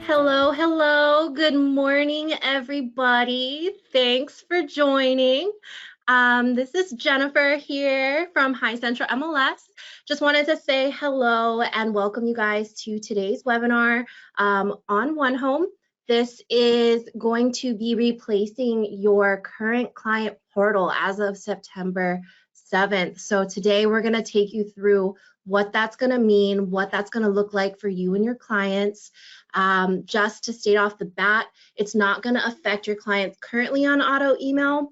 Hello, hello. Good morning, everybody. Thanks for joining. This is Jennifer here from High Central MLS. Just wanted to say hello and welcome you guys to today's webinar on OneHome. This is going to be replacing your current client portal as of September 7th. So today we're going to take you through what that's going to mean, what that's going to look like for you and your clients. Just to state off the bat, it's not going to affect your clients currently on auto email,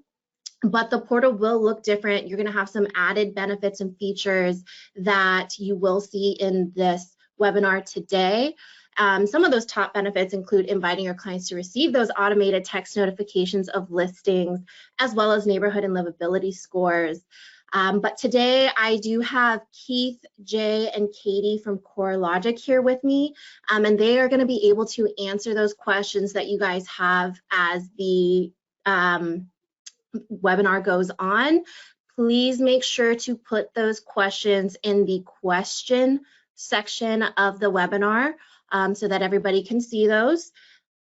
but the portal will look different. You're going to have some added benefits and features that you will see in this webinar today. Some of those top benefits include inviting your clients to receive those automated text notifications of listings, as well as neighborhood and livability scores. But today I do have Keith, Jay, and Katie from CoreLogic here with me, and they are going to be able to answer those questions that you guys have as the webinar goes on. Please make sure to put those questions in the question section of the webinar so that everybody can see those.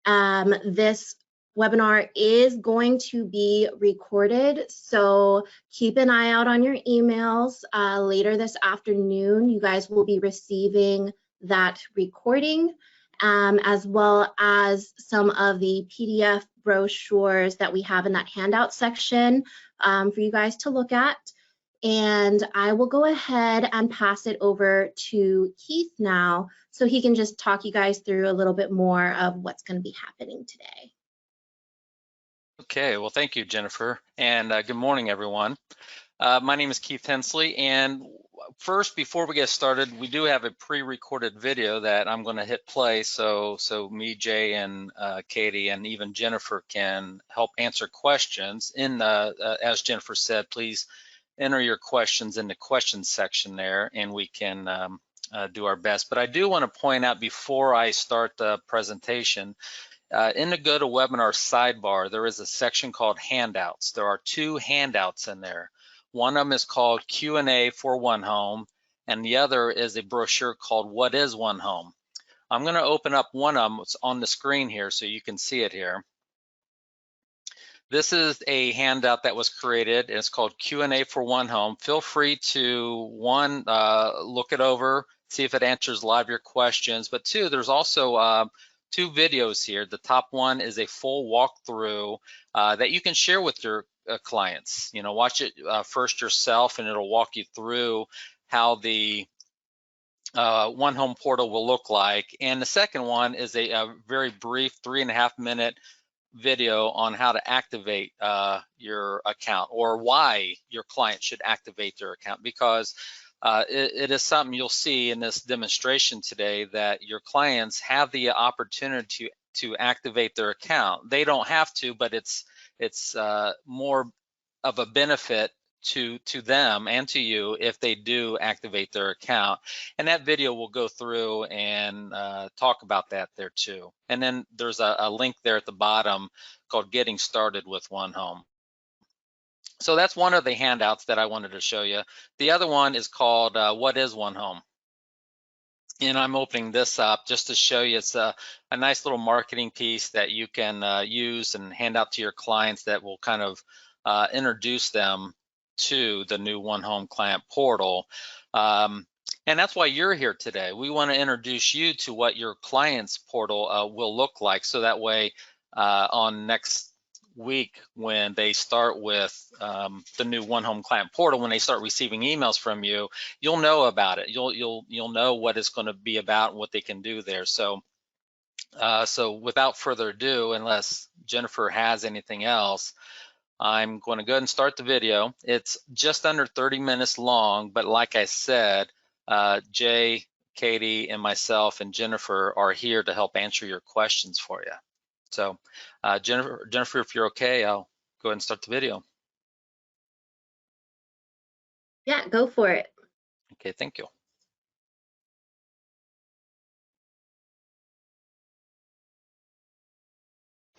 This webinar is going to be recorded, so keep an eye out on your emails. Later this afternoon, you guys will be receiving that recording, as well as some of the PDF brochures that we have in that handout section for you guys to look at. And I will go ahead and pass it over to Keith now so he can just talk you guys through a little bit more of what's going to be happening today. Okay, well, thank you, Jennifer, and good morning, everyone. My name is Keith Hensley, and first, before we get started, we do have a pre-recorded video that I'm going to hit play so me, Jay, and Katie, and even Jennifer can help answer questions. As Jennifer said, please enter your questions in the questions section there, and we can do our best. But I do want to point out before I start the presentation, in the GoToWebinar sidebar, there is a section called Handouts. There are two handouts in there. One of them is called Q&A for OneHome, and the other is a brochure called What is OneHome? I'm going to open up one of them. It's on the screen here so you can see it here. This is a handout that was created. It's called Q&A for OneHome. Feel free to, one, look it over, see if it answers a lot of your questions, but two, there's also two videos here. The top one is a full walkthrough that you can share with your clients. You know, watch it first yourself, and it'll walk you through how the OneHome portal will look like. And the second one is a very brief 3.5-minute video on how to activate your account, or why your client should activate their account, because it is something you'll see in this demonstration today, that your clients have the opportunity to activate their account. They don't have to, but it's more of a benefit to them and to you if they do activate their account. And that video will go through and talk about that there too. And then there's a link there at the bottom called Getting Started with OneHome. So that's one of the handouts that I wanted to show you. The other one is called What is OneHome? And I'm opening this up just to show you. It's a nice little marketing piece that you can use and hand out to your clients that will kind of introduce them to the new OneHome client portal. And that's why you're here today. We want to introduce you to what your client's portal will look like, so that way on next week, when they start with the new OneHome client portal, when they start receiving emails from you, you'll know about it. You'll know what it's going to be about and what they can do there. So without further ado, unless Jennifer has anything else, I'm going to go ahead and start the video. It's just under 30 minutes long, but like I said, Jay, Katie, and myself and Jennifer are here to help answer your questions for you. So Jennifer, if you're okay, I'll go ahead and start the video. Yeah, go for it. Okay, thank you.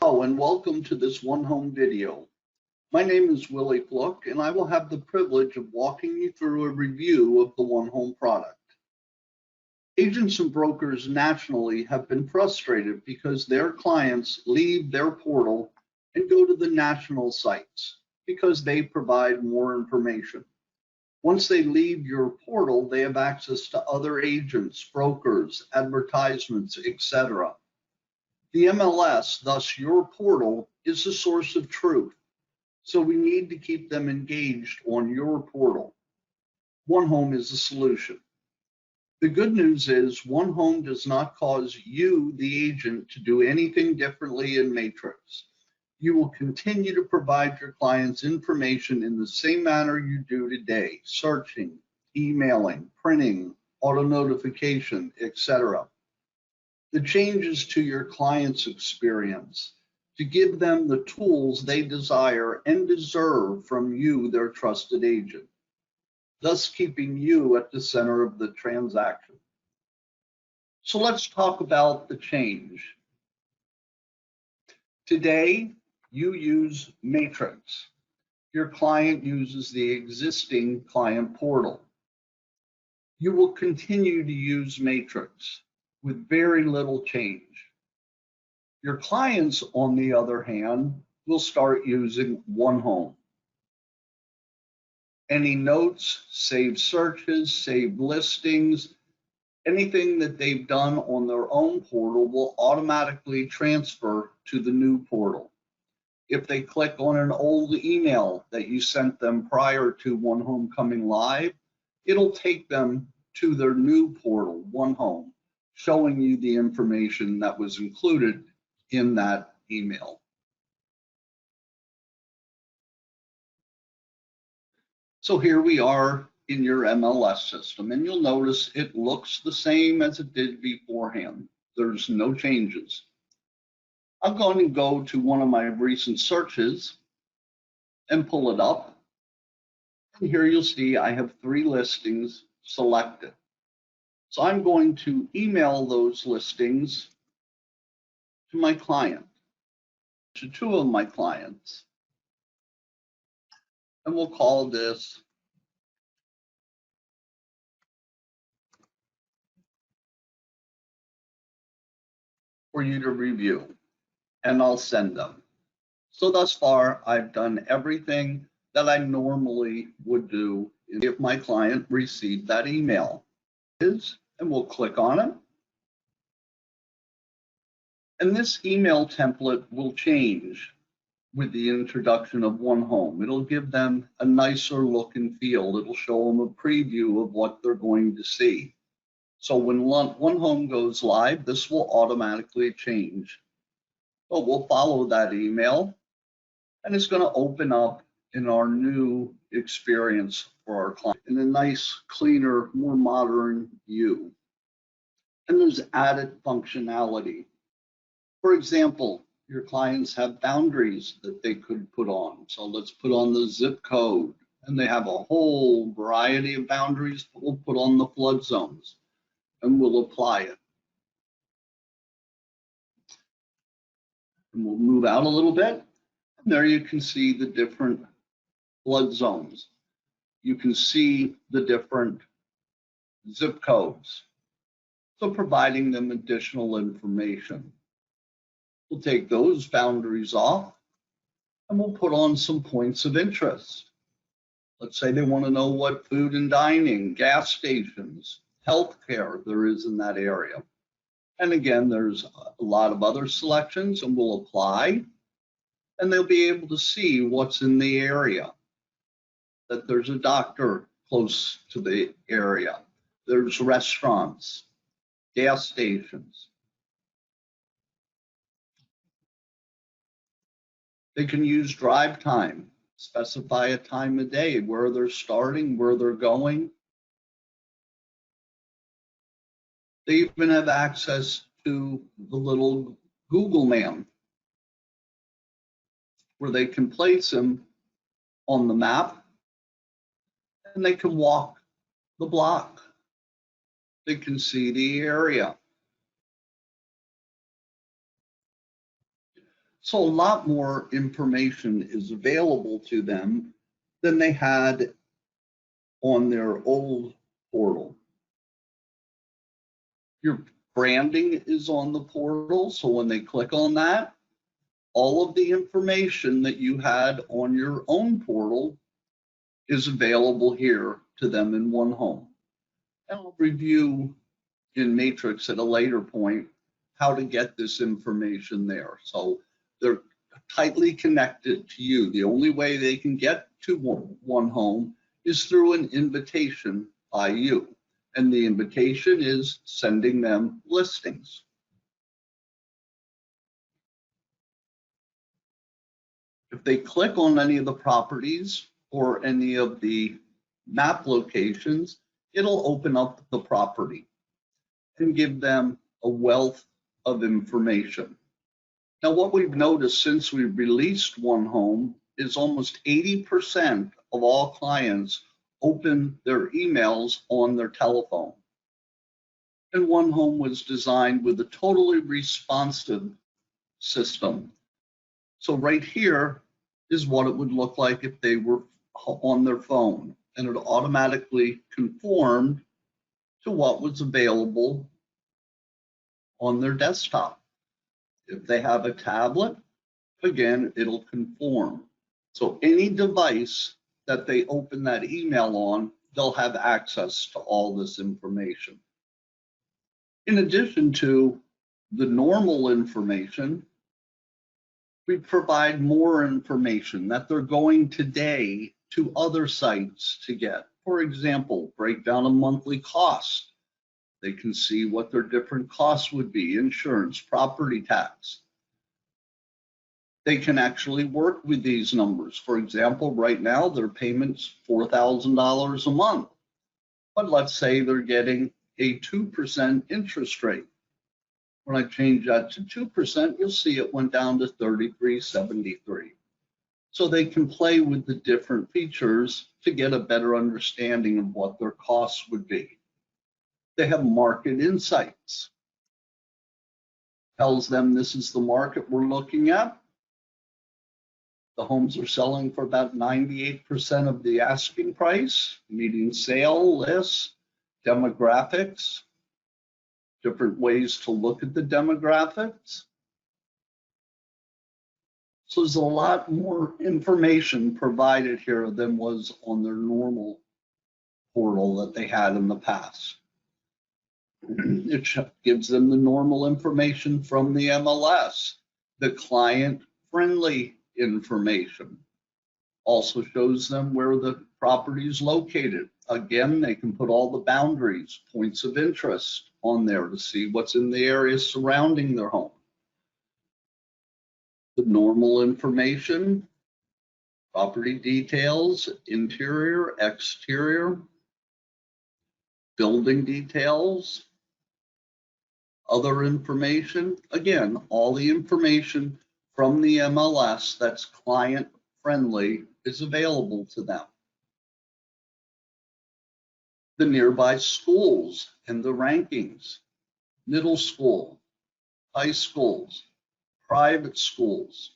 Hello and welcome to this OneHome video. My name is Willie Fluck, and I will have the privilege of walking you through a review of the OneHome product. Agents and brokers nationally have been frustrated because their clients leave their portal and go to the national sites because they provide more information. Once they leave your portal, they have access to other agents, brokers, advertisements, etc. The MLS, thus your portal, is the source of truth. So we need to keep them engaged on your portal. OneHome is the solution. The good news is OneHome does not cause you, the agent, to do anything differently in Matrix. You will continue to provide your clients information in the same manner you do today, searching, emailing, printing, auto notification, etc. The changes to your client's experience to give them the tools they desire and deserve from you, their trusted agent, thus keeping you at the center of the transaction. So let's talk about the change. Today, you use Matrix. Your client uses the existing client portal. You will continue to use Matrix with very little change. Your clients, on the other hand, will start using OneHome. Any notes, saved searches, saved listings, anything that they've done on their own portal will automatically transfer to the new portal. If they click on an old email that you sent them prior to OneHome coming live, it'll take them to their new portal, OneHome, showing you the information that was included in that email. So here we are in your MLS system, and you'll notice it looks the same as it did beforehand. There's no changes. I'm going to go to one of my recent searches and pull it up. And here you'll see I have 3 listings selected. So I'm going to email those listings to my client, to 2 of my clients. And we'll call this for you to review, and I'll send them. So thus far, I've done everything that I normally would do if my client received that email. And we'll click on it. And this email template will change with the introduction of OneHome. It'll give them a nicer look and feel. It'll show them a preview of what they're going to see. So when OneHome goes live, this will automatically change. But we'll follow that email, and it's going to open up in our new experience for our client in a nice, cleaner, more modern view. And there's added functionality. For example, your clients have boundaries that they could put on. So let's put on the zip code, and they have a whole variety of boundaries, but we'll put on the flood zones and we'll apply it. And we'll move out a little bit. And there you can see the different flood zones. You can see the different zip codes. So providing them additional information. We'll take those boundaries off and we'll put on some points of interest. Let's say they want to know what food and dining, gas stations, healthcare there is in that area. And again, there's a lot of other selections, and we'll apply, and they'll be able to see what's in the area, that there's a doctor close to the area, there's restaurants, gas stations. They can use drive time, specify a time of day, where they're starting, where they're going. They even have access to the little Google man, where they can place them on the map and they can walk the block. They can see the area. So a lot more information is available to them than they had on their old portal. Your branding is on the portal, so when they click on that, all of the information that you had on your own portal is available here to them in OneHome. And I'll review in Matrix at a later point how to get this information there. So they're tightly connected to you. The only way they can get to OneHome is through an invitation by you. And the invitation is sending them listings. If they click on any of the properties or any of the map locations, it'll open up the property and give them a wealth of information. Now, what we've noticed since we released OneHome is almost 80% of all clients open their emails on their telephone. And OneHome was designed with a totally responsive system. So right here is what it would look like if they were on their phone, and it automatically conformed to what was available on their desktop. If they have a tablet, again, it'll conform. So any device that they open that email on, they'll have access to all this information. In addition to the normal information, we provide more information that they're going today to other sites to get. For example, breakdown of monthly costs. They can see what their different costs would be: insurance, property tax. They can actually work with these numbers. For example, right now their payment's $4,000 a month, but let's say they're getting a 2% interest rate. When I change that to 2%, you'll see it went down to $33.73. So they can play with the different features to get a better understanding of what their costs would be. They have market insights. Tells them this is the market we're looking at. The homes are selling for about 98% of the asking price, median sale lists, demographics, different ways to look at the demographics. So there's a lot more information provided here than was on their normal portal that they had in the past. It gives them the normal information from the MLS, the client-friendly information. Also shows them where the property is located. Again, they can put all the boundaries, points of interest on there to see what's in the area surrounding their home. The normal information, property details, interior, exterior, building details, other information. Again, all the information from the MLS that's client friendly is available to them. The nearby schools and the rankings, middle school, high schools, private schools.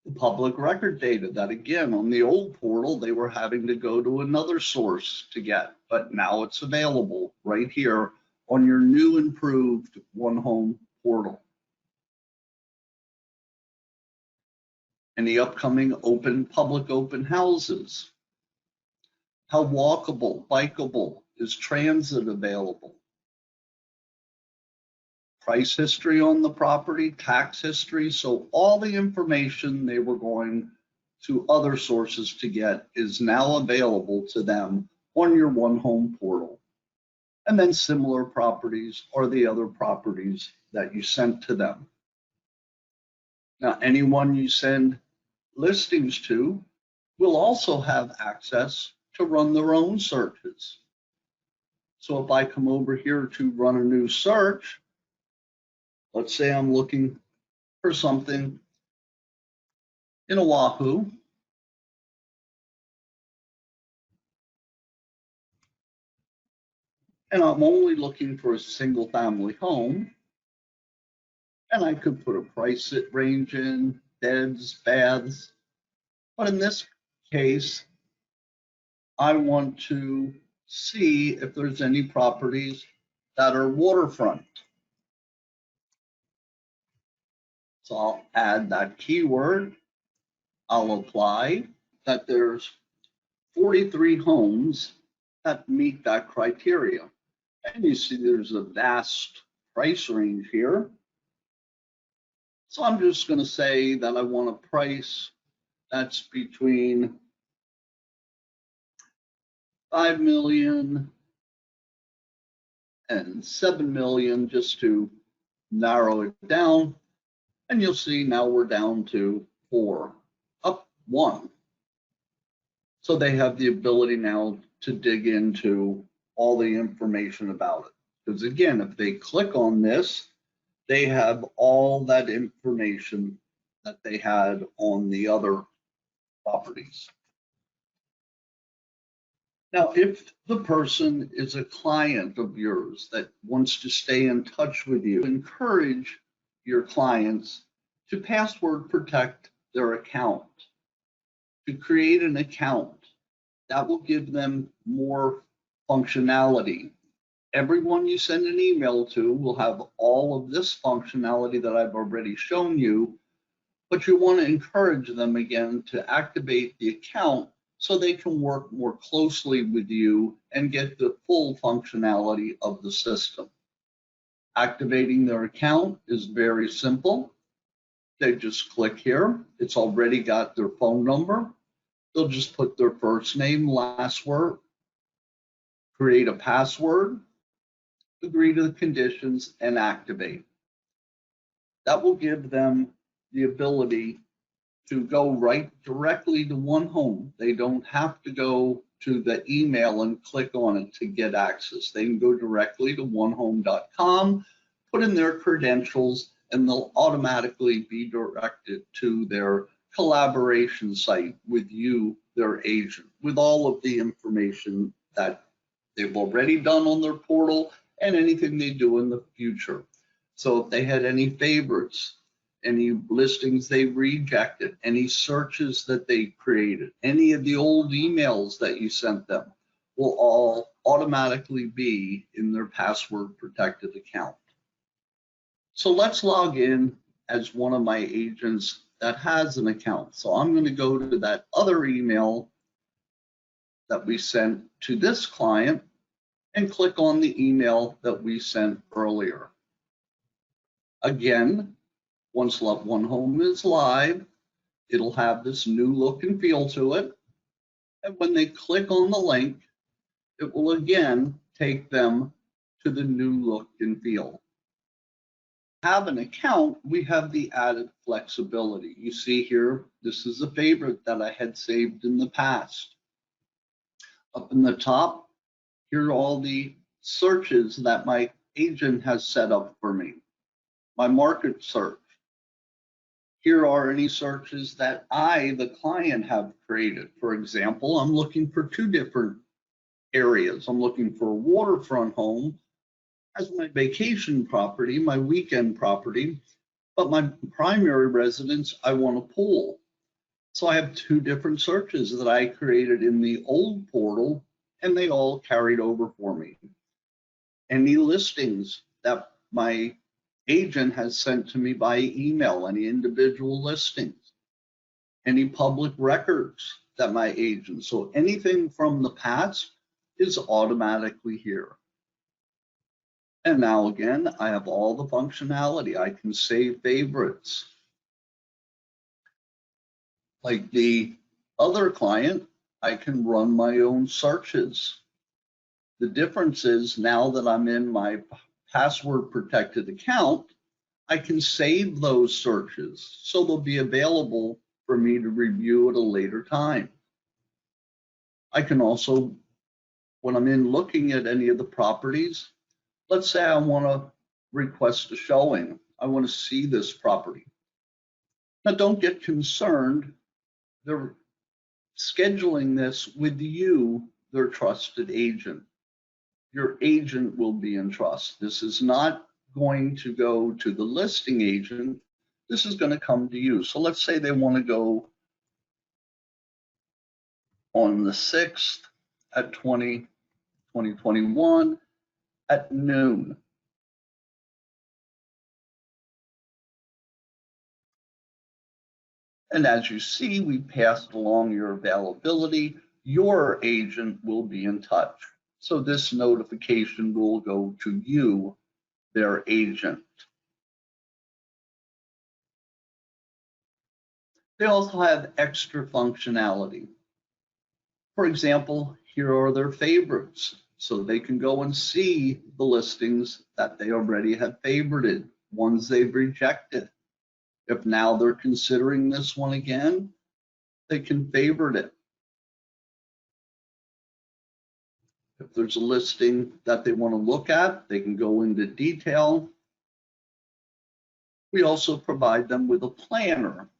The public record data that, again, on the old portal, they were having to go to another source to get, but now it's available right here on your new improved OneHome portal. And the upcoming public open houses. How walkable, bikeable is transit available? Price history on the property, tax history. So all the information they were going to other sources to get is now available to them on your OneHome portal. And then similar properties are the other properties that you sent to them. Now, anyone you send listings to will also have access to run their own searches. So if I come over here to run a new search, let's say I'm looking for something in Oahu. And I'm only looking for a single family home. And I could put a price range in, beds, baths. But in this case, I want to see if there's any properties that are waterfront. So I'll add that keyword. I'll apply that there's 43 homes that meet that criteria. And you see there's a vast price range here. So I'm just going to say that I want a price that's between 5 million and 7 million, just to narrow it down. And you'll see now we're down to 4, up 1. So they have the ability now to dig into all the information about it. Because again, if they click on this, they have all that information that they had on the other properties. Now, if the person is a client of yours that wants to stay in touch with you, encourage your clients to password protect their account, to create an account. That will give them more functionality. Everyone you send an email to will have all of this functionality that I've already shown you, but you want to encourage them again to activate the account so they can work more closely with you and get the full functionality of the system. Activating their account is very simple. They just click here. It's already got their phone number. They'll just put their first name, last word, create a password, agree to the conditions, and activate. That will give them the ability to go right directly to OneHome. They don't have to go to the email and click on it to get access. They can go directly to onehome.com, put in their credentials, and they'll automatically be directed to their collaboration site with you, their agent, with all of the information that they've already done on their portal and anything they do in the future. So if they had any favorites, any listings they rejected, any searches that they created, any of the old emails that you sent them will all automatically be in their password protected account. So let's log in as one of my agents that has an account. So I'm going to go to that other email that we sent to this client and click on the email that we sent earlier. Again, once OneHome is live, it'll have this new look and feel to it. And when they click on the link, it will again take them to the new look and feel. Have an account, we have the added flexibility. You see here, this is a favorite that I had saved in the past. Up in the top, here are all the searches that my agent has set up for me. My market search. Here are any searches that I, the client, have created. For example, I'm looking for 2 different areas. I'm looking for a waterfront home as my vacation property, my weekend property, but my primary residence, I want a pool. So I have 2 different searches that I created in the old portal, and they all carried over for me. Any listings that my agent has sent to me by email, any individual listings, any public records that my agent, so anything from the past is automatically here. And now again, I have all the functionality. I can save favorites. Like the other client, I can run my own searches. The difference is now that I'm in my password protected account, I can save those searches so they'll be available for me to review at a later time. I can also, when I'm in looking at any of the properties, let's say I want to request a showing. I want to see this property. Now don't get concerned. They're scheduling this with you, their trusted agent. Your agent will be in trust. This is not going to go to the listing agent. This is going to come to you. So let's say they want to go on the 6th at 2021 at noon. And as you see, we passed along your availability. Your agent will be in touch. So this notification will go to you, their agent. They also have extra functionality. For example, here are their favorites. So they can go and see the listings that they already have favorited, ones they've rejected. If now they're considering this one again, they can favorite it. If there's a listing that they want to look at, they can go into detail. We also provide them with a planner.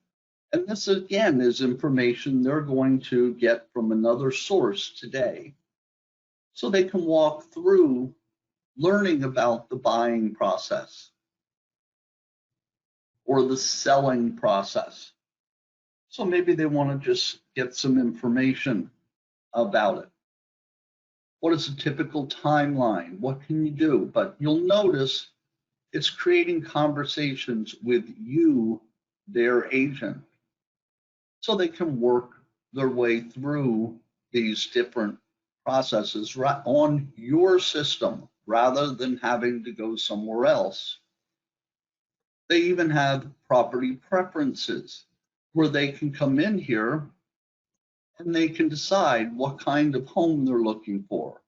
And this again is information they're going to get from another source today. So they can walk through learning about the buying process or the selling process. So maybe they want to just get some information about it. What is a typical timeline? What can you do? But you'll notice it's creating conversations with you, their agent, so they can work their way through these different processes right on your system rather than having to go somewhere else. They even have property preferences where they can come in here and they can decide what kind of home they're looking for.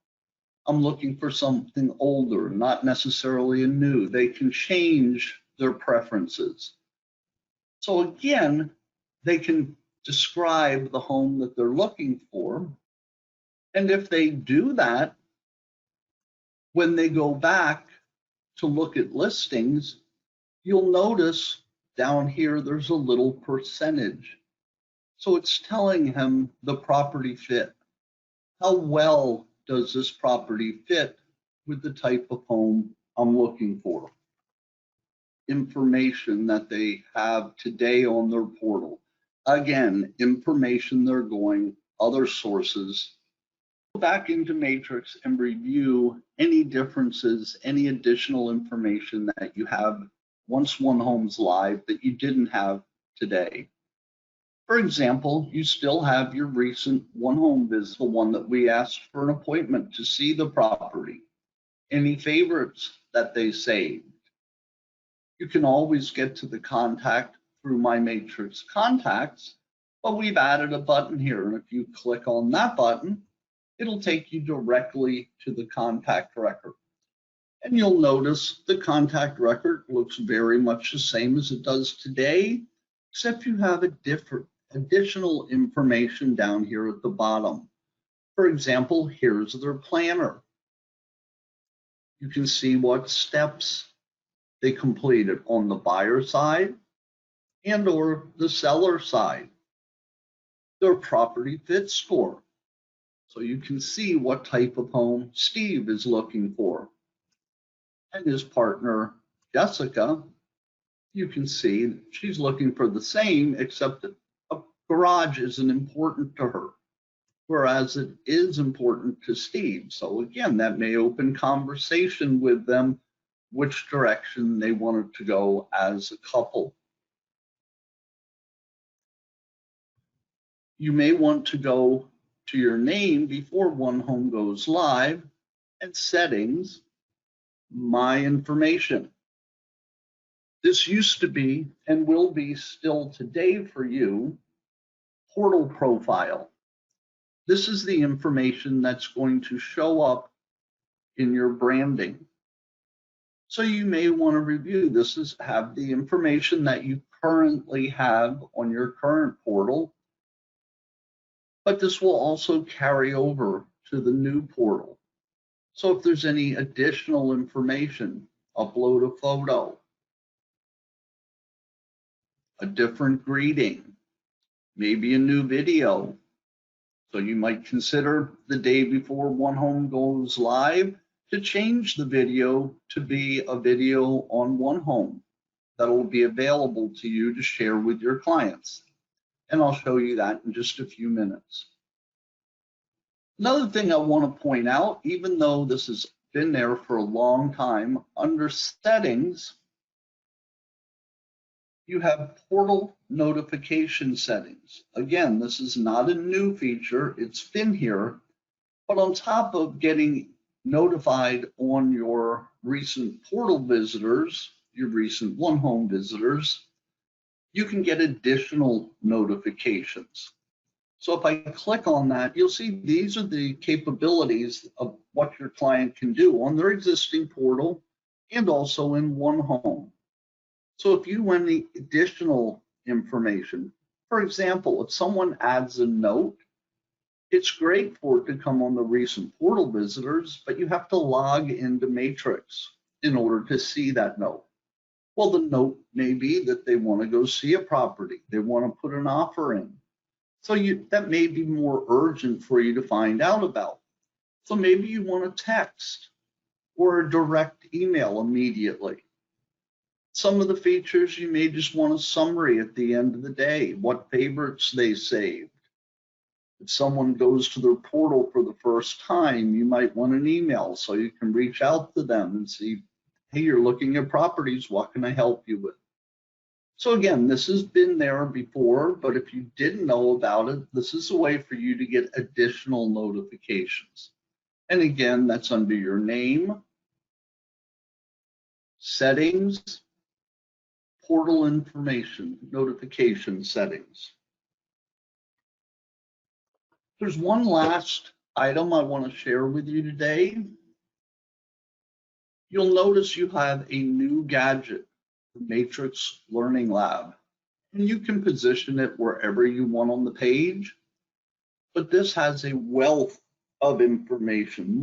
I'm looking for something older, not necessarily a new. They can change their preferences. So again, they can describe the home that they're looking for. And if they do that, when they go back to look at listings, you'll notice down here there's a little percentage. So it's telling him the property fit. How well does this property fit with the type of home I'm looking for? Information that they have today on their portal. Again, information they're going other sources. Go back into Matrix and review any differences, any additional information that you have once OneHome's live that you didn't have today. For example, you still have your recent OneHome visit, the one that we asked for an appointment to see the property. Any favorites that they saved. You can always get to the contact through My Matrix Contacts, but we've added a button here. And if you click on that button, it'll take you directly to the contact record. And you'll notice the contact record looks very much the same as it does today, except you have a different additional information down here at the bottom. For example, here's their planner. You can see what steps they completed on the buyer side and or the seller side. Their property fit score. So you can see what type of home Steve is looking for. And his partner, Jessica, you can see she's looking for the same, except that a garage isn't important to her, whereas it is important to Steve. So again, that may open conversation with them, which direction they wanted to go as a couple. You may want to go to your name before OneHome goes live and settings, my information. This used to be and will be still today for you, portal profile. This is the information that's going to show up in your branding. So you may want to review this is have the information that you currently have on your current portal, but this will also carry over to the new portal. So if there's any additional information, upload a photo, a different greeting, maybe a new video. So you might consider the day before OneHome goes live to change the video to be a video on OneHome that will be available to you to share with your clients. And I'll show you that in just a few minutes. Another thing I want to point out, even though this is been there for a long time. Under settings, you have portal notification settings. Again, this is not a new feature. It's been here, but on top of getting notified on your recent portal visitors, your recent OneHome visitors, you can get additional notifications. So if I click on that, you'll see these are the capabilities of what your client can do on their existing portal and also in OneHome. So if you want any additional information, for example, if someone adds a note, it's great for it to come on the recent portal visitors, but you have to log into Matrix in order to see that note. Well, the note may be that they want to go see a property. They want to put an offer in. So that may be more urgent for you to find out about. So maybe you want a text or a direct email immediately. Some of the features, you may just want a summary at the end of the day, what favorites they saved. If someone goes to their portal for the first time, you might want an email so you can reach out to them and see, hey, you're looking at properties, what can I help you with? So again, this has been there before, but if you didn't know about it, this is a way for you to get additional notifications. And again, that's under your name, settings, portal information, notification settings. There's one last item I want to share with you today. You'll notice you have a new gadget, the Matrix Learning Lab, and you can position it wherever you want on the page. But this has a wealth of information,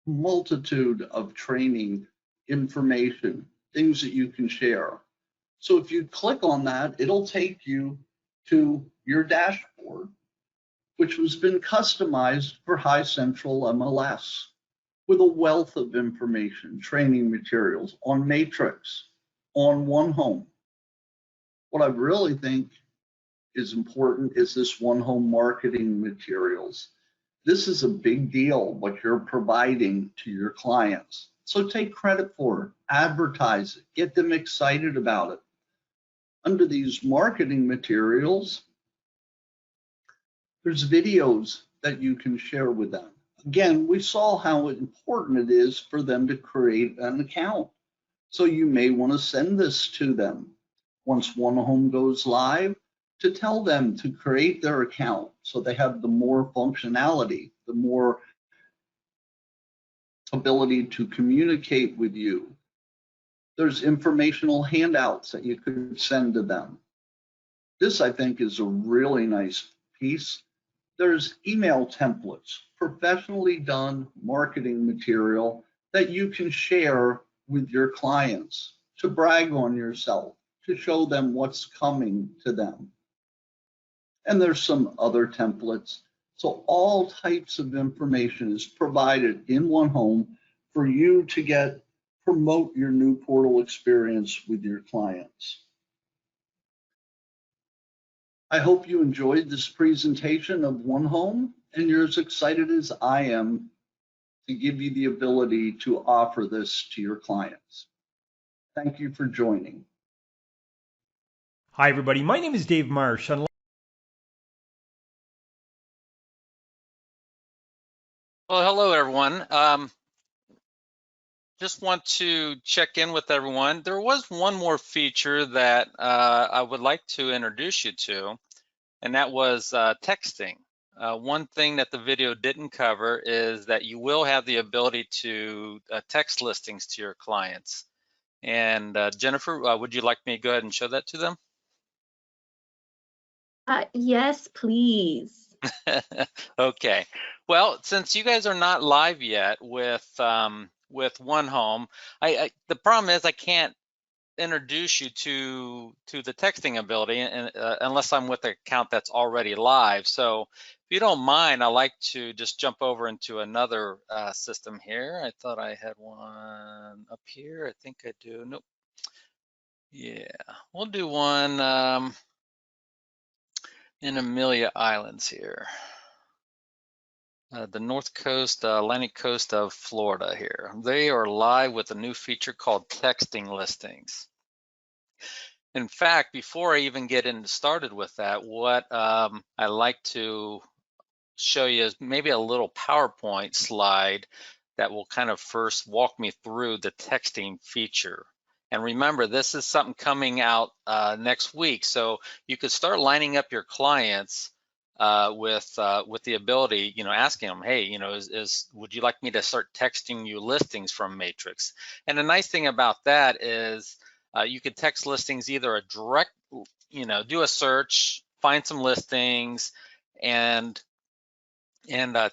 multitude of training information, things that you can share. So if you click on that, it'll take you to your dashboard, which has been customized for High Central MLS with a wealth of information, training materials on Matrix, on OneHome. What I really think is important is this OneHome marketing materials. This is a big deal, what you're providing to your clients. So take credit for it, advertise it, get them excited about it. Under these marketing materials, there's videos that you can share with them. Again, we saw how important it is for them to create an account. So you may want to send this to them once OneHome goes live, to tell them to create their account so they have the more functionality, the more ability to communicate with you. There's informational handouts that you could send to them. This, I think, is a really nice piece. There's email templates, professionally done marketing material that you can share with your clients to brag on yourself, to show them what's coming to them. And there's some other templates. So all types of information is provided in OneHome for you to promote your new portal experience with your clients. I hope you enjoyed this presentation of OneHome and you're as excited as I am to give you the ability to offer this to your clients. Thank you for joining. Hi, everybody. My name is Dave Marsh. Well, hello, everyone. Just want to check in with everyone. There was one more feature that I would like to introduce you to, and that was texting. One thing that the video didn't cover is that you will have the ability to text listings to your clients. And Jennifer, would you like me to go ahead and show that to them? Yes, please. Okay. Well, since you guys are not live yet with OneHome, the problem is I can't introduce you to the texting ability unless I'm with an account that's already live. So if you don't mind, I like to just jump over into another system here. I thought I had one up here. I think I do. Nope. Yeah, we'll do one in Amelia Islands here. the North Coast, Atlantic coast of Florida here. They are live with a new feature called texting listings. In fact, before I even get started with that, what I like to show you is maybe a little PowerPoint slide that will kind of first walk me through the texting feature. And remember, this is something coming out next week, so you could start lining up your clients with the ability, asking them, hey, would you like me to start texting you listings from Matrix? And the nice thing about that is you could text listings either a direct, do a search, find some listings, and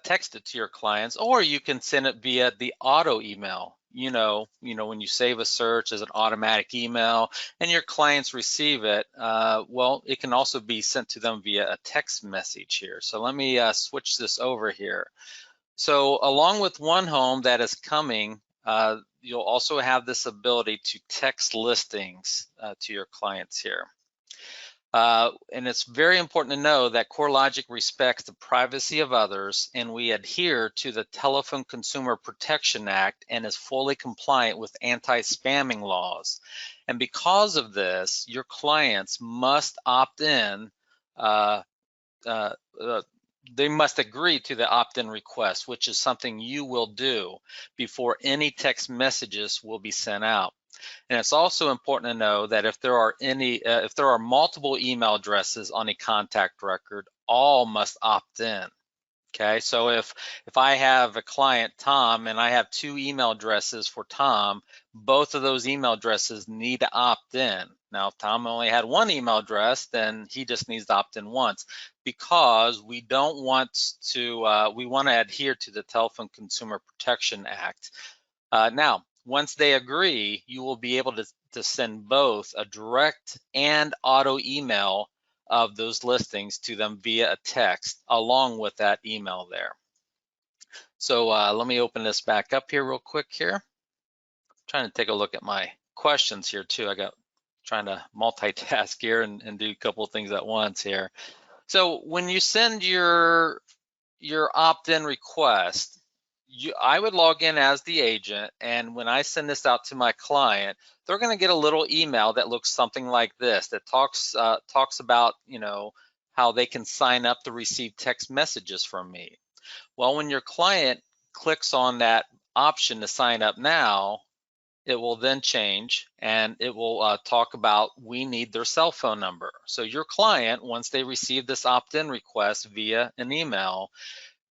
text it to your clients, or you can send it via the auto email. When you save a search as an automatic email and your clients receive it, well, it can also be sent to them via a text message here. So let me switch this over here. So along with OneHome that is coming, you'll also have this ability to text listings to your clients here. And it's very important to know that CoreLogic respects the privacy of others, and we adhere to the Telephone Consumer Protection Act and is fully compliant with anti-spamming laws. And because of this, your clients must opt in. They must agree to the opt-in request, which is something you will do before any text messages will be sent out. And it's also important to know that if there are multiple email addresses on a contact record, all must opt in. Okay, so if I have a client, Tom, and I have 2 email addresses for Tom, both of those email addresses need to opt in. Now, if Tom only had 1 email address, then he just needs to opt in once, because we don't want to, we want to adhere to the Telephone Consumer Protection Act. Now, once they agree, you will be able to send both a direct and auto email of those listings to them via a text along with that email there. So let me open this back up here real quick here. I'm trying to take a look at my questions here too. I got trying to multitask here and do a couple of things at once here. So when you send your opt-in request, I would log in as the agent, and when I send this out to my client, they're going to get a little email that looks something like this, that talks about how they can sign up to receive text messages from me. Well, when your client clicks on that option to sign up now, it will then change and it will talk about we need their cell phone number. So your client, once they receive this opt-in request via an email,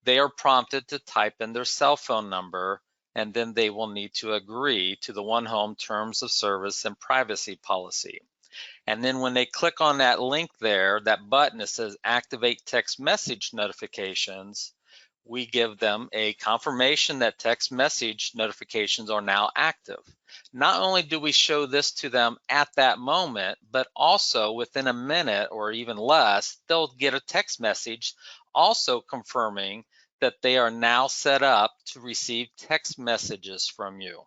they are prompted to type in their cell phone number, and then they will need to agree to the OneHome terms of service and privacy policy. And then when they click on that link there, that button that says activate text message notifications, we give them a confirmation that text message notifications are now active. Not only do we show this to them at that moment, but also within a minute or even less, they'll get a text message also confirming that they are now set up to receive text messages from you.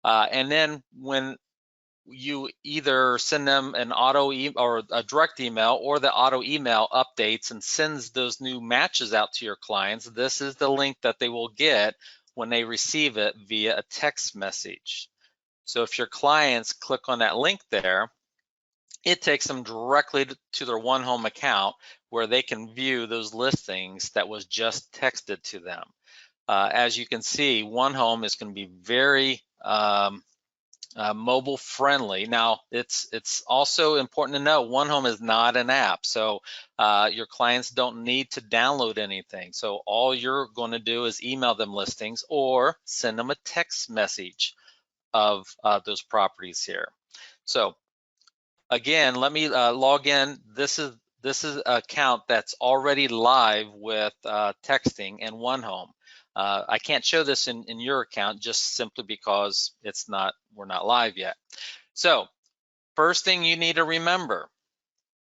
And then when you either send them an auto email or a direct email, or the auto email updates and sends those new matches out to your clients, this is the link that they will get when they receive it via a text message. So if your clients click on that link there, it takes them directly to their OneHome account where they can view those listings that was just texted to them. As you can see, OneHome is going to be very mobile friendly. Now, it's also important to know OneHome is not an app, so your clients don't need to download anything. So all you're going to do is email them listings or send them a text message of those properties here. So again, let me log in. This is an account that's already live with texting and OneHome. I can't show this in your account just simply because we're not live yet. So first thing you need to remember,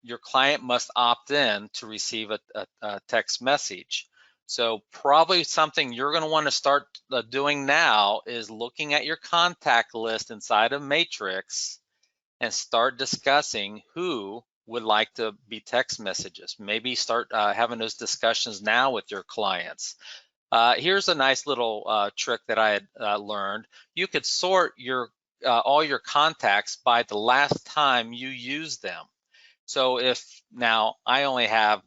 your client must opt in to receive a text message. So probably something you're going to want to start doing now is looking at your contact list inside of Matrix and start discussing who would like to be text messages. Maybe start having those discussions now with your clients. Here's a nice little trick that I had learned. You could sort your all your contacts by the last time you used them. So if now I only have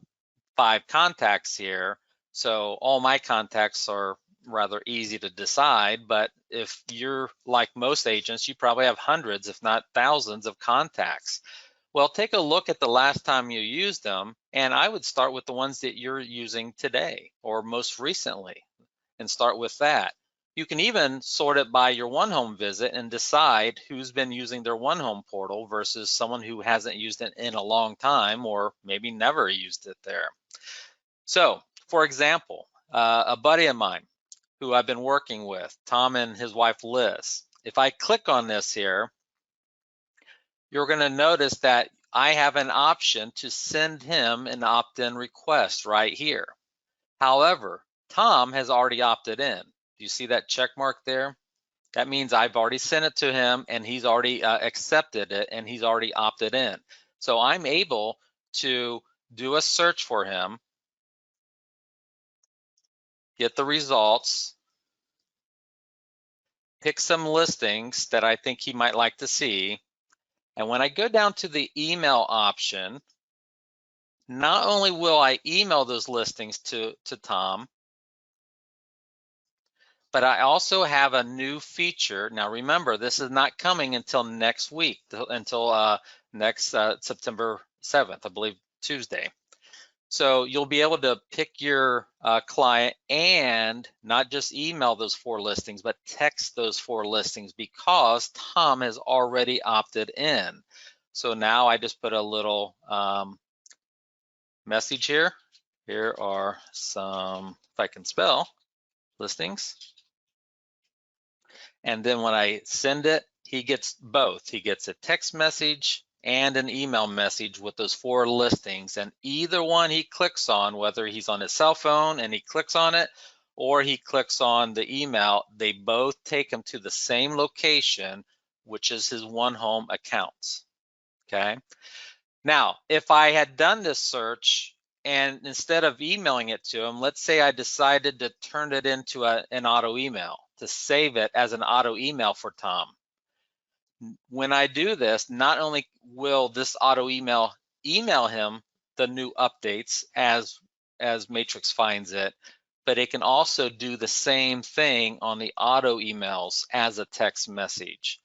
5 contacts here, so all my contacts are rather easy to decide, but if you're like most agents, you probably have hundreds, if not thousands of contacts. Well, take a look at the last time you used them, and I would start with the ones that you're using today or most recently and start with that. You can even sort it by your OneHome visit and decide who's been using their OneHome portal versus someone who hasn't used it in a long time or maybe never used it there. So, for example, a buddy of mine who I've been working with, Tom and his wife Liz, if I click on this here, you're going to notice that I have an option to send him an opt-in request right here. However, Tom has already opted in. Do you see that check mark there? That means I've already sent it to him and he's already accepted it and he's already opted in. So I'm able to do a search for him, get the results, pick some listings that I think he might like to see. And when I go down to the email option, not only will I email those listings to Tom, but I also have a new feature. Now remember, this is not coming until next week, until next September 7th, I believe Tuesday. So you'll be able to pick your client and not just email those 4 listings, but text those 4 listings because Tom has already opted in. So now I just put a little message here. Here are some, if I can spell, listings. And then when I send it, he gets both. He gets a text message and an email message with those 4 listings. And either one he clicks on, whether he's on his cell phone and he clicks on it, or he clicks on the email, they both take him to the same location, which is his OneHome accounts, okay? Now, if I had done this search and instead of emailing it to him, let's say I decided to turn it into an auto email, to save it as an auto email for Tom. When I do this, not only will this auto email him the new updates as Matrix finds it, but it can also do the same thing on the auto emails as a text message.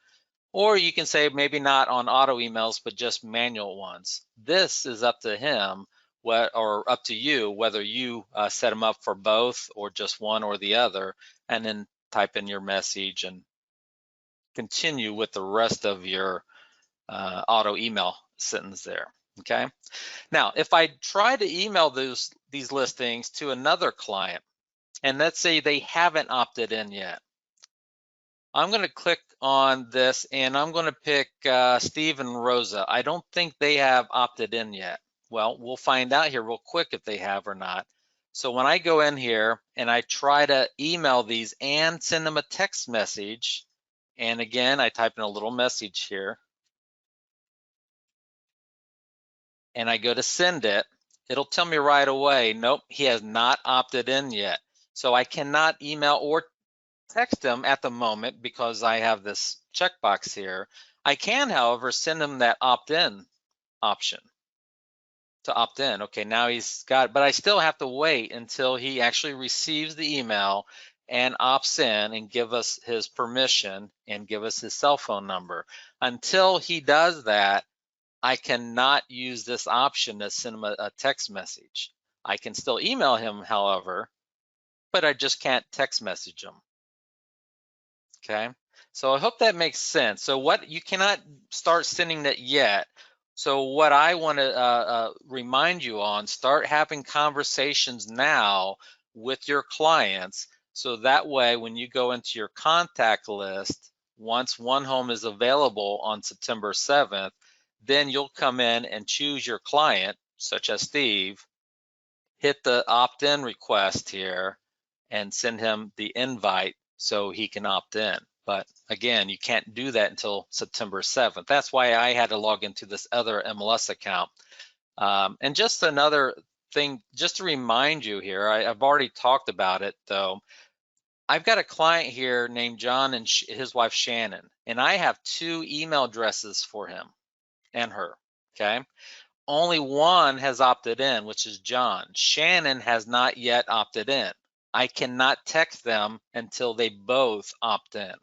Or you can say maybe not on auto emails, but just manual ones. This is up to him, or up to you, whether you set them up for both or just one or the other, and then type in your message and continue with the rest of your auto email sentence there, okay? Now, if I try to email these listings to another client, and let's say they haven't opted in yet, I'm going to click on this and I'm going to pick Steve and Rosa. I don't think they have opted in yet. Well, we'll find out here real quick if they have or not. So when I go in here and I try to email these and send them a text message, and again, I type in a little message here, and I go to send it, it'll tell me right away, nope, he has not opted in yet. So I cannot email or text him at the moment because I have this checkbox here. I can, however, send him that opt-in option to opt in. Okay, now he's got it, but I still have to wait until he actually receives the email and opts in and give us his permission and give us his cell phone number. Until he does that, I cannot use this option to send him a text message. I can still email him, however, but I just can't text message him. Okay, so I hope that makes sense. So what, you cannot start sending that yet. So what I want to remind you on, start having conversations now with your clients, so that way when you go into your contact list, once OneHome is available on September 7th, then you'll come in and choose your client, such as Steve, hit the opt-in request here and send him the invite so he can opt in. But again, you can't do that until September 7th. That's why I had to log into this other MLS account. And just another thing, just to remind you here, I've already talked about it though. I've got a client here named John and his wife Shannon, and I have 2 email addresses for him and her, okay? Only one has opted in, which is John. Shannon has not yet opted in. I cannot text them until they both opt in.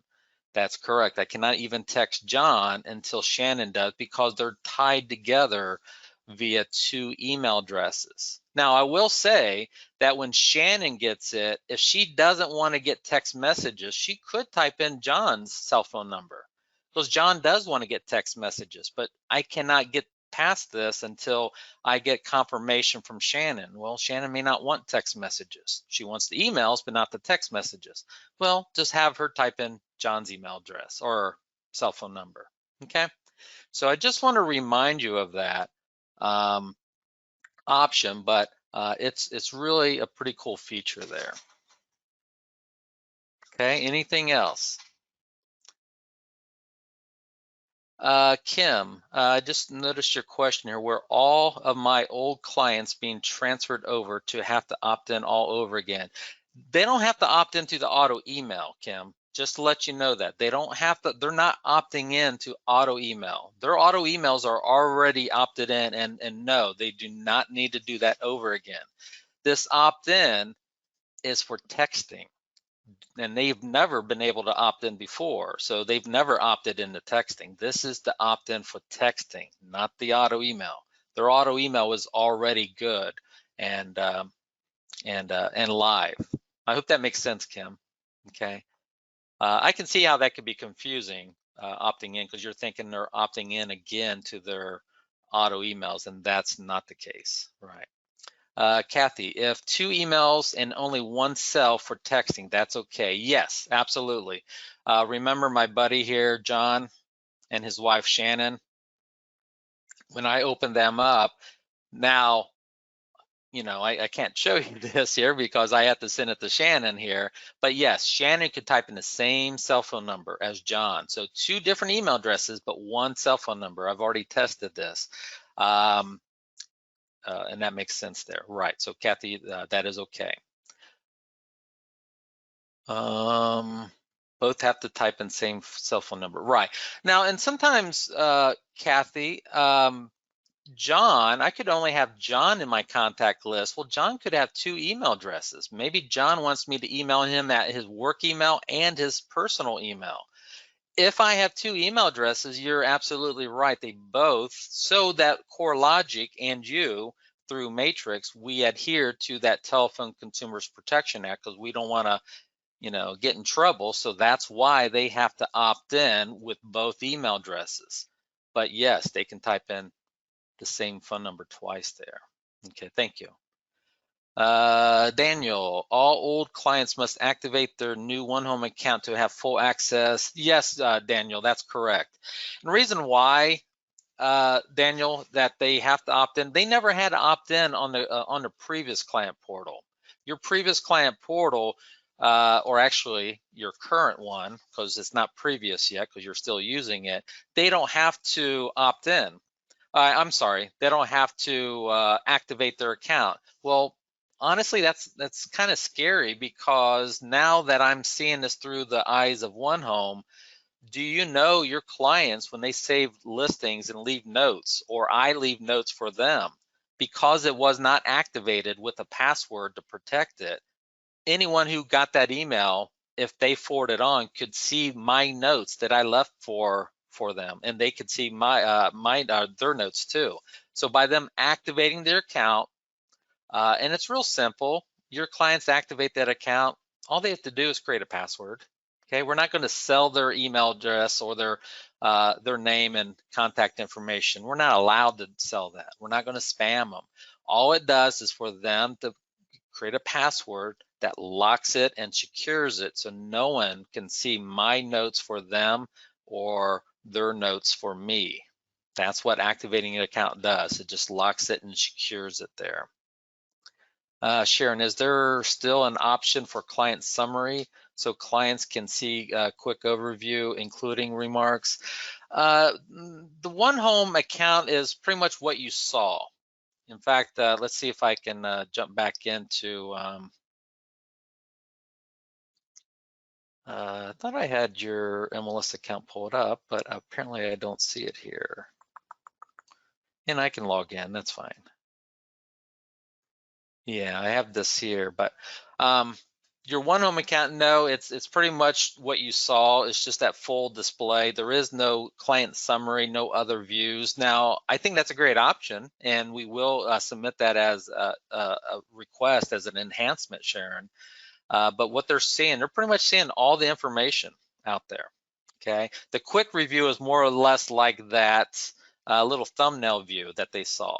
That's correct. I cannot even text John until Shannon does because they're tied together via 2 email addresses. Now, I will say that when Shannon gets it, if she doesn't want to get text messages, she could type in John's cell phone number because John does want to get text messages, but I cannot get past this until I get confirmation from Shannon. Well, Shannon may not want text messages. She wants the emails, but not the text messages. Well, just have her type in John's email address or cell phone number, okay? So I just want to remind you of that option, but it's really a pretty cool feature there. Okay, anything else? Kim, I just noticed your question here. Were all of my old clients being transferred over to have to opt in all over again? They don't have to opt into the auto email, Kim. Just to let you know that they don't have to, they're not opting in to auto email. Their auto emails are already opted in, and no, they do not need to do that over again. This opt-in is for texting, and they've never been able to opt in before, so they've never opted into texting. This is the opt-in for texting, not the auto email. Their auto email is already good and live. I hope that makes sense, Kim. Okay. I can see how that could be confusing, opting in, because you're thinking they're opting in again to their auto emails, and that's not the case, right? Kathy, if 2 emails and only 1 cell for texting, that's okay. Yes, absolutely. Remember my buddy here, John, and his wife, Shannon? When I open them up, now, you know, I can't show you this here because I have to send it to Shannon here, but yes, Shannon could type in the same cell phone number as John. So 2 different email addresses, but 1 cell phone number. I've already tested this. And that makes sense there. Right, so Kathy, that is okay. Both have to type in same cell phone number. Right, now, and sometimes, Kathy, John, I could only have John in my contact list. Well, John could have 2 email addresses. Maybe John wants me to email him at his work email and his personal email. If I have 2 email addresses, you're absolutely right. They both, so that CoreLogic and you, through Matrix, we adhere to that Telephone Consumers Protection Act because we don't want to, you know, get in trouble. So that's why they have to opt in with both email addresses. But yes, they can type in the same phone number twice there. Okay, thank you. Daniel, all old clients must activate their new OneHome account to have full access. Yes, Daniel, that's correct. And the reason why, Daniel, that they have to opt in, they never had to opt in on the previous client portal. Your previous client portal, or actually your current one, because it's not previous yet, because you're still using it, they don't have to opt in. I'm sorry, they don't have to activate their account. Well, honestly, that's kind of scary because now that I'm seeing this through the eyes of OneHome, do you know your clients, when they save listings and leave notes, or I leave notes for them, because it was not activated with a password to protect it, anyone who got that email, if they forward it on, could see my notes that I left for them, and they could see my their notes too. So by them activating their account, and it's real simple, your clients activate that account, all they have to do is create a password. Okay, we're not going to sell their email address or their name and contact information. We're not allowed to sell that. We're not going to spam them. All it does is for them to create a password that locks it and secures it so no one can see my notes for them or their notes for me. That's what activating an account does. It just locks it and secures it there. Sharon, is there still an option for client summary so clients can see a quick overview, including remarks. The OneHome account is pretty much what you saw. In fact, let's see if I can jump back into, I thought I had your MLS account pulled up, but apparently I don't see it here. And I can log in, that's fine. Yeah, I have this here, but your OneHome account, no, it's pretty much what you saw. It's just that full display. There is no client summary, no other views. Now, I think that's a great option, and we will submit that as a request, as an enhancement, Sharon. But what they're seeing, they're pretty much seeing all the information out there, okay? The quick review is more or less like that little thumbnail view that they saw,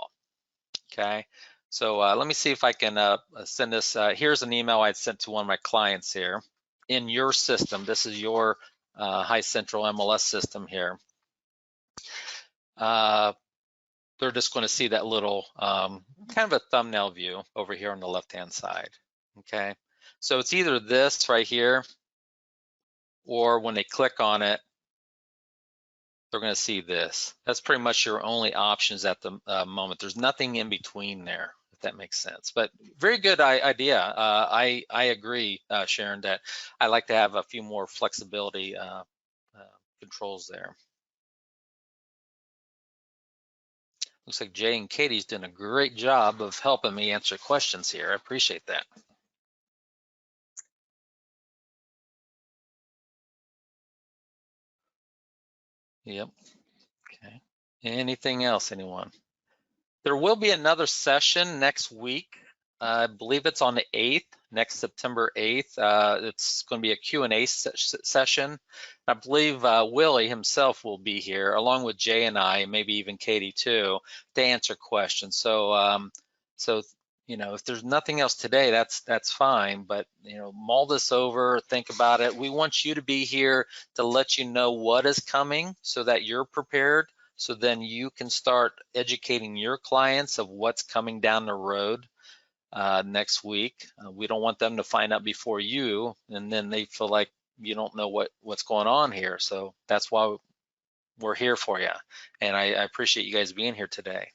okay? So let me see if I can send this. Here's an email I'd sent to one of my clients here. In your system, this is your High Central MLS system here. They're just going to see that little kind of a thumbnail view over here on the left-hand side, okay? So it's either this right here, or when they click on it, they're going to see this. That's pretty much your only options at the moment. There's nothing in between there, if that makes sense. But very good idea. I agree, Sharon, that I like to have a few more flexibility controls there. Looks like Jay and Katie's doing a great job of helping me answer questions here. I appreciate that. Yep. Okay. Anything else, anyone? There will be another session next week. I believe it's on the 8th, next September 8th. It's going to be a Q&A session. I believe Willie himself will be here, along with Jay and I, maybe even Katie too, to answer questions. So, you know, if there's nothing else today, that's fine. But you know, mull this over, think about it. We want you to be here to let you know what is coming, so that you're prepared. So then you can start educating your clients of what's coming down the road next week. We don't want them to find out before you, and then they feel like you don't know what's going on here. So that's why we're here for you. And I appreciate you guys being here today.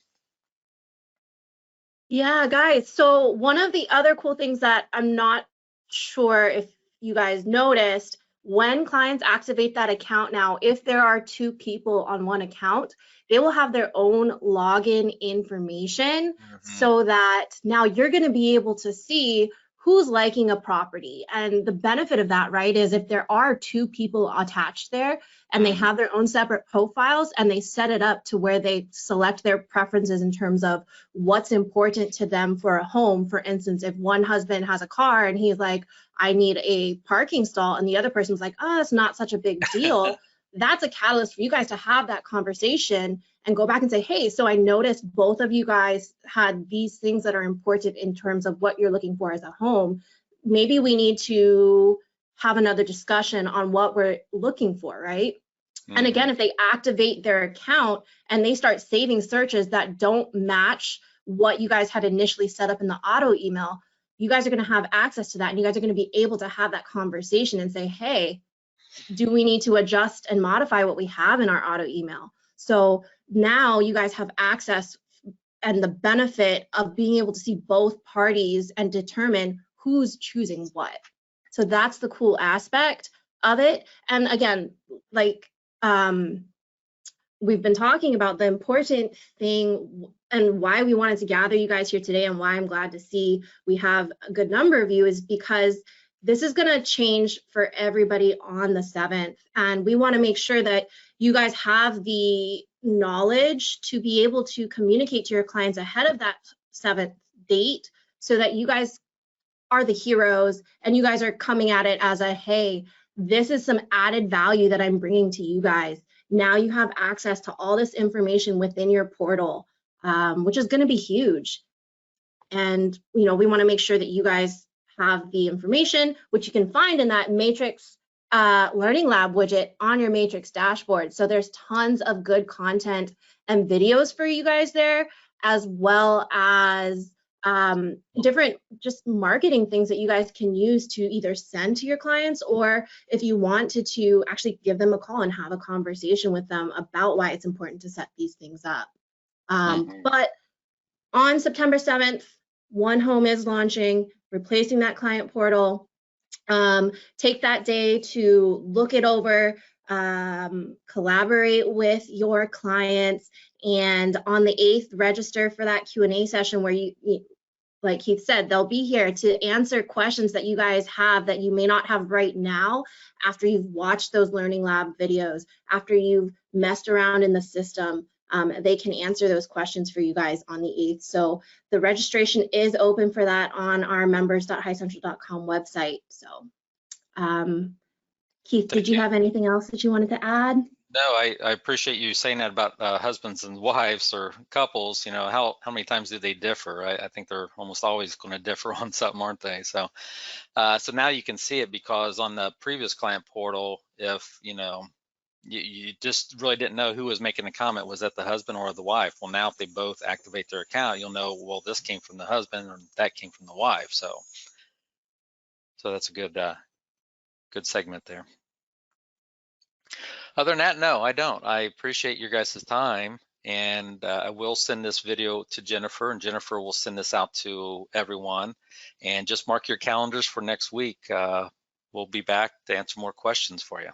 Yeah, guys. So one of the other cool things that I'm not sure if you guys noticed, when clients activate that account now, if there are two people on one account, they will have their own login information, so that now you're going to be able to see who's liking a property. And the benefit of that, right, is if there are two people attached there and they have their own separate profiles and they set it up to where they select their preferences in terms of what's important to them for a home. For instance, if one husband has a car and he's like, I need a parking stall, and the other person's like, oh, it's not such a big deal. That's a catalyst for you guys to have that conversation and go back and say, hey, so I noticed both of you guys had these things that are important in terms of what you're looking for as a home. Maybe we need to have another discussion on what we're looking for, right? And again, if they activate their account and they start saving searches that don't match what you guys had initially set up in the auto email, you guys are going to have access to that, and you guys are going to be able to have that conversation and say, hey, do we need to adjust and modify what we have in our auto email? So now you guys have access and the benefit of being able to see both parties and determine who's choosing what. So that's the cool aspect of it. And again, like we've been talking about, the important thing and why we wanted to gather you guys here today, and why I'm glad to see we have a good number of you, is because this is going to change for everybody on the 7th. And we want to make sure that you guys have the knowledge to be able to communicate to your clients ahead of that 7th date, so that you guys are the heroes and you guys are coming at it as a, hey, this is some added value that I'm bringing to you guys. Now you have access to all this information within your portal, which is going to be huge. And, you know, we want to make sure that you guys have the information, which you can find in that Matrix Learning Lab widget on your Matrix dashboard. So there's tons of good content and videos for you guys there, as well as different just marketing things that you guys can use to either send to your clients, or if you wanted to actually give them a call and have a conversation with them about why it's important to set these things up. But on September 7th, OneHome is launching, replacing that client portal. Take that day to look it over, collaborate with your clients, and on the 8th, register for that Q&A session where you, like Keith said, they'll be here to answer questions that you guys have that you may not have right now after you've watched those Learning Lab videos, after you've messed around in the system. They can answer those questions for you guys on the 8th. So the registration is open for that on our members.highcentral.com website. So Keith, did you have anything else that you wanted to add? No, I appreciate you saying that about husbands and wives or couples. You know, how many times do they differ? I think they're almost always going to differ on something, aren't they? So, so now you can see it, because on the previous client portal, if you just really didn't know who was making the comment, was that the husband or the wife? Well, now if they both activate their account, you'll know, well, this came from the husband or that came from the wife. So that's a good segment there. Other than that, no, I don't. I appreciate your guys' time, and I will send this video to Jennifer, and Jennifer will send this out to everyone. And just mark your calendars for next week. We'll be back to answer more questions for you.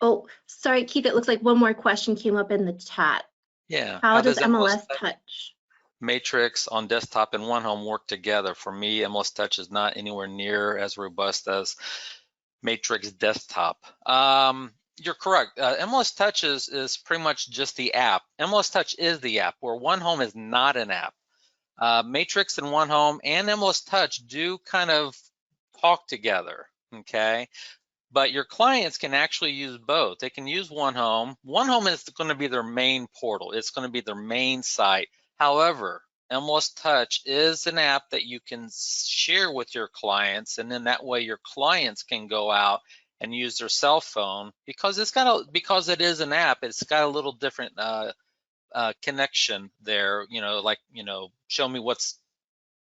Oh, sorry, Keith, it looks like one more question came up in the chat. Yeah. How does MLS Touch? Matrix on desktop and OneHome work together? For me, MLS Touch is not anywhere near as robust as Matrix desktop. You're correct. MLS Touch is pretty much just the app. MLS Touch is the app, where OneHome is not an app. Matrix and OneHome and MLS Touch do kind of talk together, okay? But your clients can actually use both. They can use OneHome. OneHome is going to be their main portal. It's going to be their main site. However, MLS Touch is an app that you can share with your clients, and then that way your clients can go out and use their cell phone, because because it is an app, it's got a little different connection there. Show me what's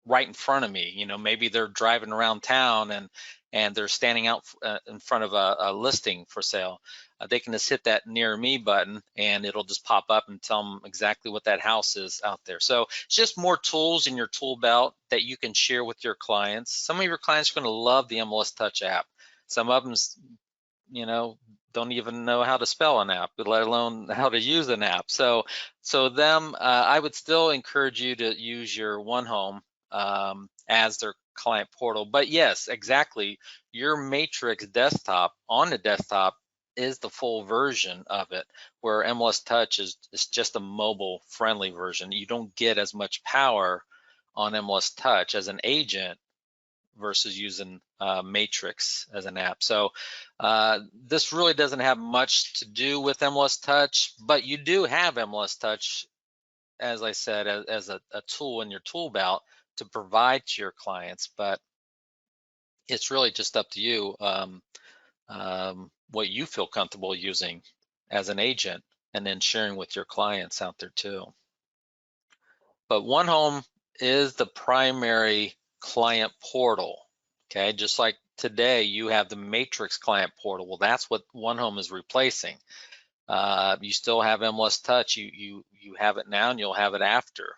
right in front of me. Maybe they're driving around town and they're standing out in front of a listing for sale. They can just hit that near me button, and it'll just pop up and tell them exactly what that house is out there. So it's just more tools in your tool belt that you can share with your clients. Some of your clients are going to love the MLS Touch app. Some of them, don't even know how to spell an app, let alone how to use an app. So I would still encourage you to use your OneHome as their client portal. But yes, exactly, your Matrix desktop on the desktop is the full version of it, where MLS Touch is just a mobile friendly version. You don't get as much power on MLS Touch as an agent versus using Matrix as an app. So this really doesn't have much to do with MLS Touch, but you do have MLS Touch, as I said, as a tool in your tool belt to provide to your clients. But it's really just up to you what you feel comfortable using as an agent, and then sharing with your clients out there too. But OneHome is the primary client portal, okay? Just like today you have the Matrix client portal. Well, that's what OneHome is replacing. You still have MLS Touch. You have it now, and you'll have it after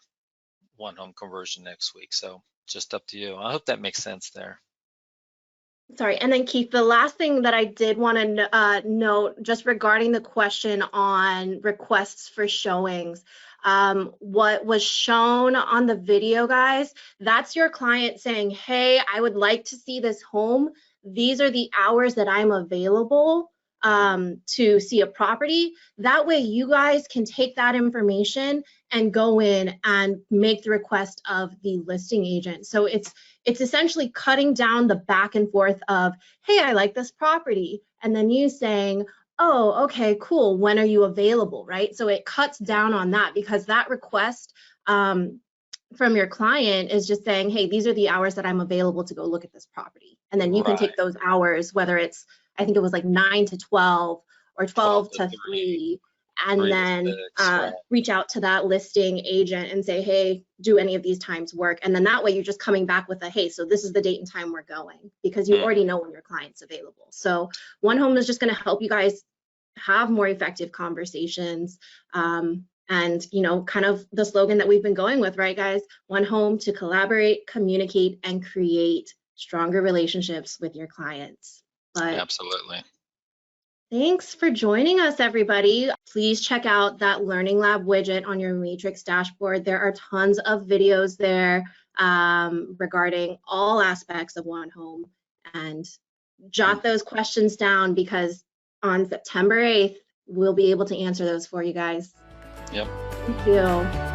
OneHome conversion next week. So just up to you. I hope that makes sense there. Sorry, and then Keith, the last thing that I did want to note, just regarding the question on requests for showings, what was shown on the video, guys, that's your client saying, hey, I would like to see this home. These are the hours that I'm available to see a property. That way you guys can take that information and go in and make the request of the listing agent. So it's essentially cutting down the back and forth of, hey, I like this property, and then you saying, oh, okay, cool, when are you available, right? So it cuts down on that, because that request from your client is just saying, hey, these are the hours that I'm available to go look at this property. And then you can take those hours, whether it's, I think it was like 9 to 12 or 12 to 3, and 3 to then 6, right. reach out to that listing agent and say, hey, do any of these times work? And then that way you're just coming back with a, hey, so this is the date and time we're going, because you already know when your client's available. So OneHome is just going to help you guys have more effective conversations. And, you know, kind of the slogan that we've been going with, right, guys? OneHome, to collaborate, communicate, and create stronger relationships with your clients. But Absolutely. thanks for joining us, everybody. Please check out that Learning Lab widget on your Matrix dashboard. There are tons of videos there regarding all aspects of OneHome. And jot those questions down, because on September 8th, we'll be able to answer those for you guys. Yep. Thank you.